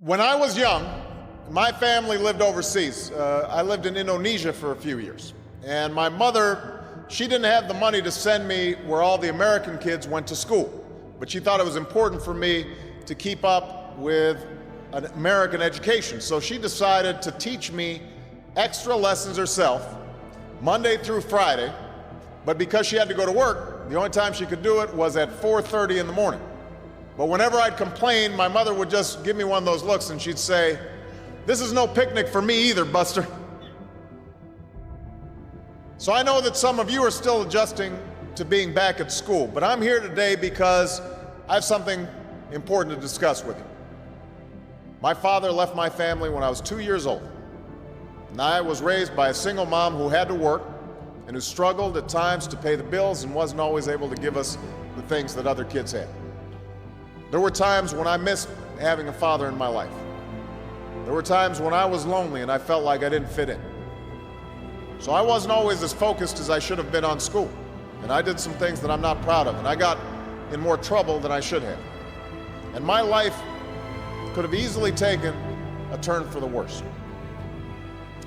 When I was young, my family lived overseas. I lived in Indonesia for a few years. And my mother, she didn't have the money to send me where all the American kids went to school. But she thought it was important for me to keep up with an American education. So she decided to teach me extra lessons herself, Monday through Friday. But because she had to go to work, the only time she could do it was at 4:30 in the morning. But whenever I'd complain, my mother would just give me one of those looks and she'd say, "This is no picnic for me either, Buster." So I know that some of you are still adjusting to being back at school, but I'm here today because I have something important to discuss with you. My father left my family when I was 2 years old, and I was raised by a single mom who had to work and who struggled at times to pay the bills and wasn't always able to give us the things that other kids had. There were times when I missed having a father in my life. There were times when I was lonely and I felt like I didn't fit in. So I wasn't always as focused as I should have been on school. And I did some things that I'm not proud of, and I got in more trouble than I should have. And my life could have easily taken a turn for the worse.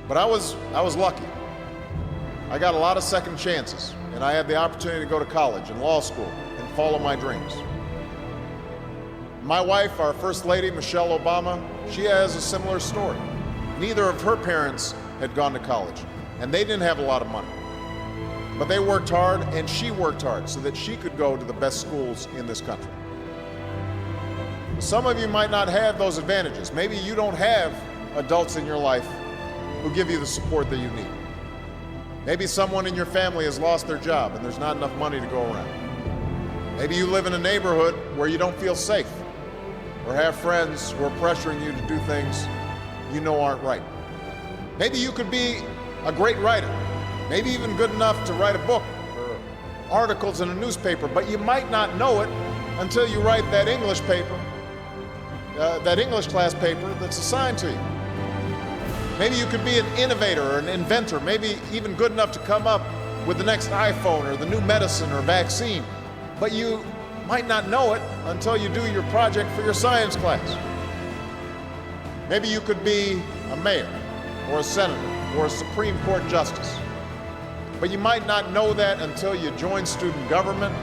But I was lucky. I got a lot of second chances, and I had the opportunity to go to college and law school and follow my dreams. My wife, our First Lady, Michelle Obama, she has a similar story. Neither of her parents had gone to college, and they didn't have a lot of money. But they worked hard, and she worked hard so that she could go to the best schools in this country. Some of you might not have those advantages. Maybe you don't have adults in your life who give you the support that you need. Maybe someone in your family has lost their job and there's not enough money to go around. Maybe you live in a neighborhood where you don't feel safe, or have friends who are pressuring you to do things you know aren't right. Maybe you could be a great writer, maybe even good enough to write a book or articles in a newspaper, but you might not know it until you write that English paper, that English class paper that's assigned to you. Maybe you could be an innovator or an inventor, maybe even good enough to come up with the next iPhone or the new medicine or vaccine, but you might not know it until you do your project for your science class. Maybe you could be a mayor or a senator or a Supreme Court justice, but you might not know that until you join student government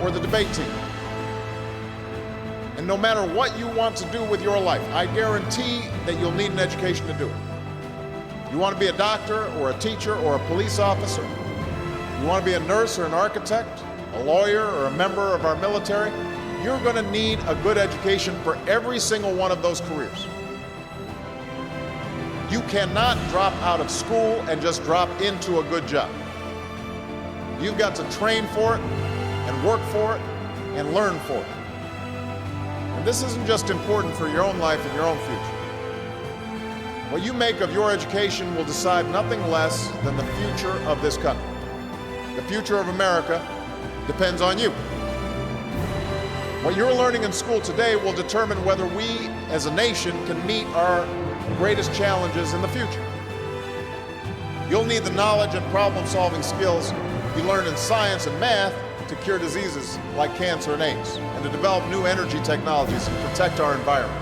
or the debate team. And no matter what you want to do with your life, I guarantee that you'll need an education to do it. You want to be a doctor or a teacher or a police officer? You want to be a nurse or an architect, a lawyer or a member of our military? You're going to need a good education for every single one of those careers. You cannot drop out of school and just drop into a good job. You've got to train for it and work for it and learn for it. And this isn't just important for your own life and your own future. What you make of your education will decide nothing less than the future of this country. The future of America depends on you. What you're learning in school today will determine whether we as a nation can meet our greatest challenges in the future. You'll need the knowledge and problem-solving skills you learn in science and math to cure diseases like cancer and AIDS, and to develop new energy technologies and protect our environment.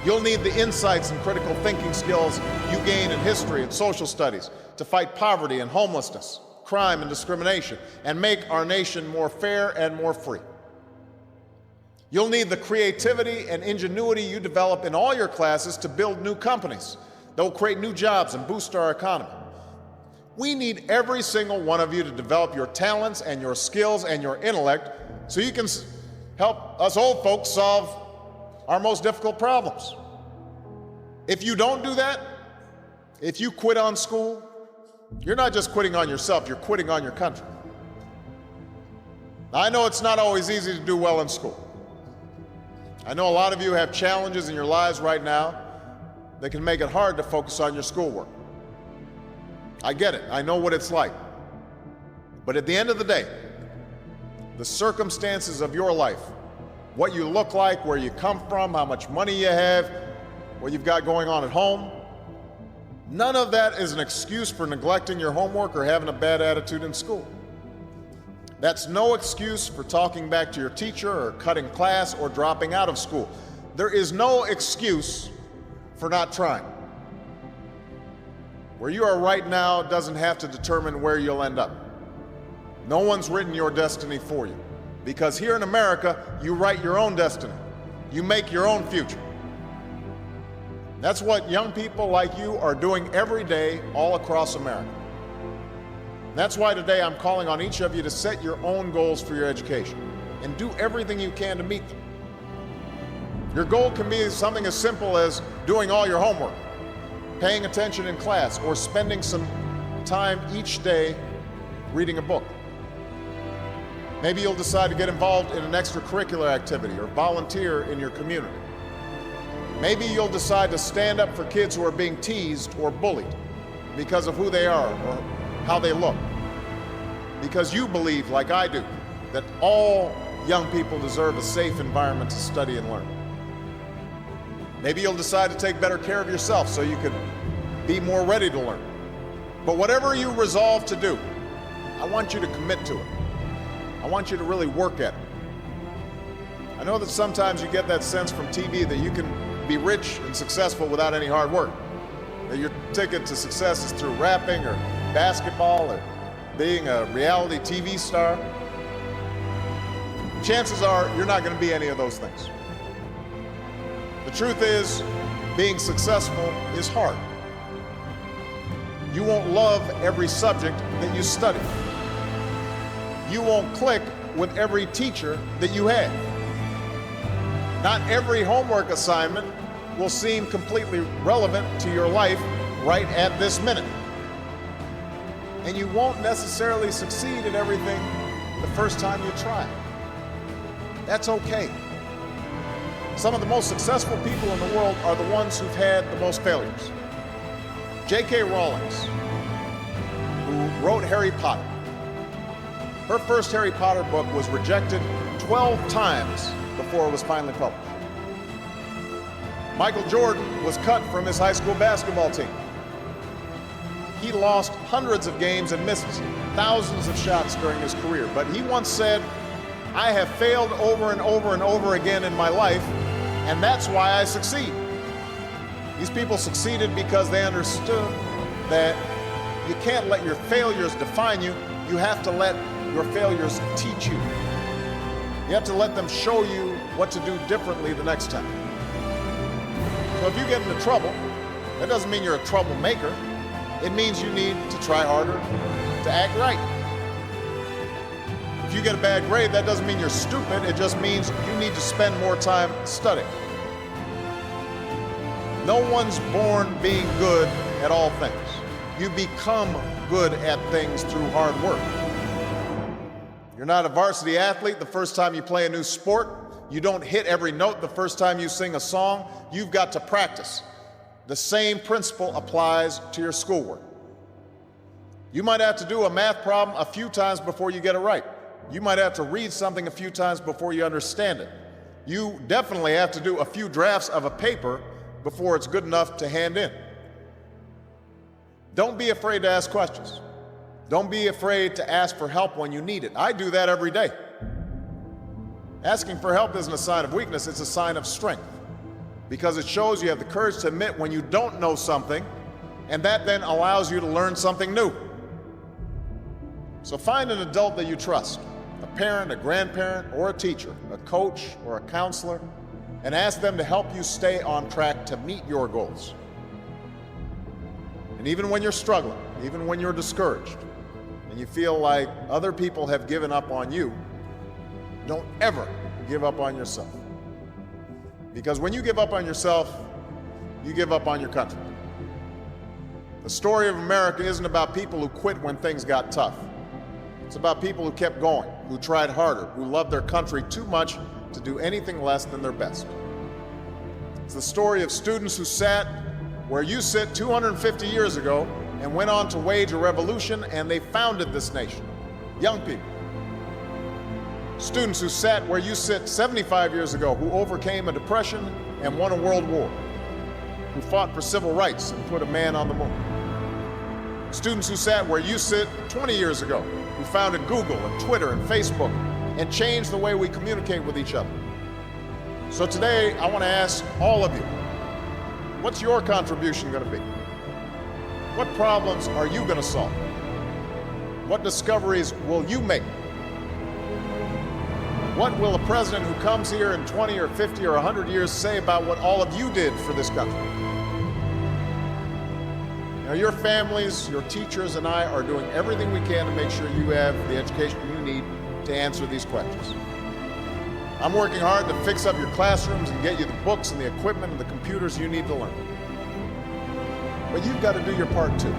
You'll need the insights and critical thinking skills you gain in history and social studies to fight poverty and homelessness, crime and discrimination, and make our nation more fair and more free. You'll need the creativity and ingenuity you develop in all your classes to build new companies that will create new jobs and boost our economy. We need every single one of you to develop your talents and your skills and your intellect so you can help us old folks solve our most difficult problems. If you don't do that, if you quit on school, you're not just quitting on yourself, you're quitting on your country. Now, I know it's not always easy to do well in school. I know a lot of you have challenges in your lives right now that can make it hard to focus on your schoolwork. I get it, I know what it's like. But at the end of the day, the circumstances of your life, what you look like, where you come from, how much money you have, what you've got going on at home, none of that is an excuse for neglecting your homework or having a bad attitude in school. That's no excuse for talking back to your teacher or cutting class or dropping out of school. there is no excuse for not trying. Where you are right now doesn't have to determine where you'll end up. No one's written your destiny for you. Because here in America, you write your own destiny. You make your own future. That's what young people like you are doing every day all across America. That's why today I'm calling on each of you to set your own goals for your education and do everything you can to meet them. Your goal can be something as simple as doing all your homework, paying attention in class, or spending some time each day reading a book. Maybe you'll decide to get involved in an extracurricular activity or volunteer in your community. Maybe you'll decide to stand up for kids who are being teased or bullied because of who they are or how they look. Because you believe, like I do, that all young people deserve a safe environment to study and learn. Maybe you'll decide to take better care of yourself so you can be more ready to learn. But whatever you resolve to do, I want you to commit to it. I want you to really work at it. I know that sometimes you get that sense from TV that you can be rich and successful without any hard work. That your ticket to success is through rapping or basketball or being a reality TV star. Chances are you're not going to be any of those things. The truth is, being successful is hard. You won't love every subject that you study. You won't click with every teacher that you have. Not every homework assignment will seem completely relevant to your life right at this minute. And you won't necessarily succeed in everything the first time you try. That's okay. Some of the most successful people in the world are the ones who've had the most failures. J.K. Rowling, who wrote Harry Potter. Her first Harry Potter book was rejected 12 times before it was finally published. Michael Jordan was cut from his high school basketball team. He lost hundreds of games and missed thousands of shots during his career. But he once said, "I have failed over and over and over again in my life, and that's why I succeed." These people succeeded because they understood that you can't let your failures define you. You have to let your failures teach you. You have to let them show you what to do differently the next time. So if you get into trouble, that doesn't mean you're a troublemaker. It means you need to try harder to act right. If you get a bad grade, that doesn't mean you're stupid. It just means you need to spend more time studying. No one's born being good at all things. You become good at things through hard work. You're not a varsity athlete the first time you play a new sport. You don't hit every note the first time you sing a song. You've got to practice. The same principle applies to your schoolwork. You might have to do a math problem a few times before you get it right. You might have to read something a few times before you understand it. You definitely have to do a few drafts of a paper before it's good enough to hand in. Don't be afraid to ask questions. Don't be afraid to ask for help when you need it. I do that every day. Asking for help isn't a sign of weakness, it's a sign of strength. Because it shows you have the courage to admit when you don't know something, and that then allows you to learn something new. So find an adult that you trust, a parent, a grandparent, or a teacher, a coach, or a counselor, and ask them to help you stay on track to meet your goals. And even when you're struggling, even when you're discouraged, and you feel like other people have given up on you, don't ever give up on yourself. Because when you give up on yourself, you give up on your country. The story of America isn't about people who quit when things got tough. It's about people who kept going, who tried harder, who loved their country too much to do anything less than their best. It's the story of students who sat where you sit 250 years ago and went on to wage a revolution, and they founded this nation. Young people. Students who sat where you sit 75 years ago, who overcame a depression and won a world war, who fought for civil rights and put a man on the moon. Students who sat where you sit 20 years ago, who founded Google and Twitter and Facebook and changed the way we communicate with each other. So today, I want to ask all of you, what's your contribution going to be? What problems are you going to solve? What discoveries will you make? What will a president who comes here in 20 or 50 or 100 years say about what all of you did for this country? Now, your families, your teachers, and I are doing everything we can to make sure you have the education you need to answer these questions. I'm working hard to fix up your classrooms and get you the books and the equipment and the computers you need to learn. But you've got to do your part too.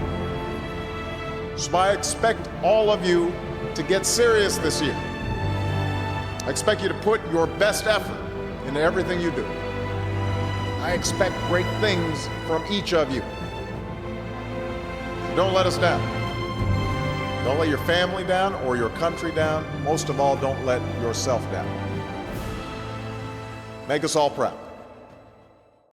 So I expect all of you to get serious this year. I expect you to put your best effort into everything you do. I expect great things from each of you. Don't let us down. Don't let your family down or your country down. Most of all, don't let yourself down. Make us all proud.